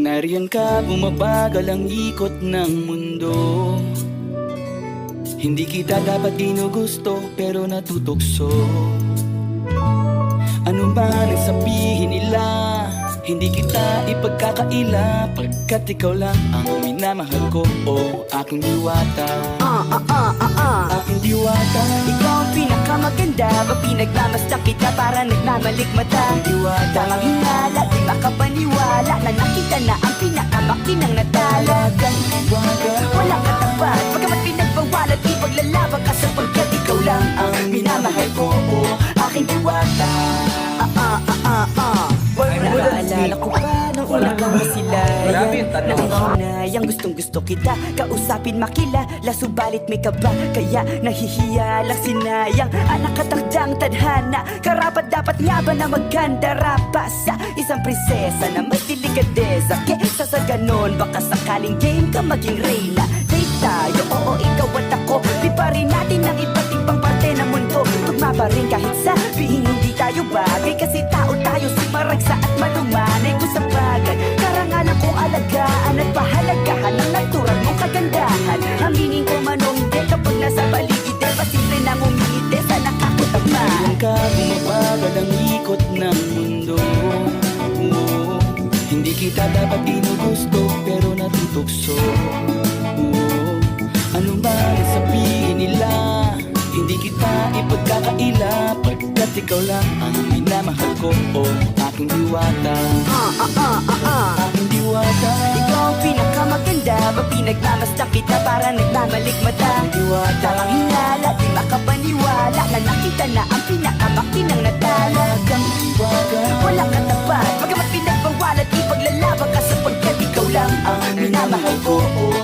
Nariyan ka, bumabagal ang ikot ng mundo. Hindi kita dapat ginugusto, pero natutukso. Ano man ang sabihin nila, hindi kita ipagkakaila, pagkat ikaw lang ang minamahal ko, o aking diwata. Aking diwata. Ikaw ang pinakamaganda, pag pinagmamasdan kita para nagmamalikmata. Aking diwata. Tamang hinala, di makapaniwala na nakita na ang pinakamakinang natala. Talagang diwata. Walang katapat, pagkamat pinagbawalat, ipaglalaban ka sapagkat ikaw lang ang minamahal ko, o aking diwata. Naalala ko pa nung una kang masilayan, nangungunayang gustong gusto kita kausapin, makilala, subalit may kaba, kaya nahihiya lang, sinayang ang nakatakdang tadhana. Karapat dapat nga ba na maganda rapa sa isang prinsesa na may delikadeza? Kesa sa ganon, baka sakaling game ka maging reyna. Date tayo, oo, ikaw at ako, di pa rin natin ang iba't ibang parte ng mundo. Tugma pa rin kahit sabihin hindi tayo bagay, kasi tao tayo, sumaragsa at malumanay ko sa bagay. Karangalan kong alagaan at pahalagahan ng natural mong kagandahan. Aminin ko man o hindi, kapag nasa paligid ay pasimple nang umingiti sa nakakutama. Nariyan ka, bumabagal ang ikot ng mundo. Hindi kita dapat ginugusto, pero natutukso. Ano man ang sabihin nila, hindi kita ipagkakaila, pagkat ikaw lang ang minamahal ko, o aking diwata. Aking diwata. Ikaw ang pinakamaganda, pag pinagmamasdan kita para nagmamalikmata. Aking diwata. Tamang hinala, di makapaniwala na nakita na ang pinakamakinang natala. Talagang diwata. Walang katapat, pagkamat pinagbawalat, ipaglalaban ka sapagkat ikaw lang ang minamahal ko, o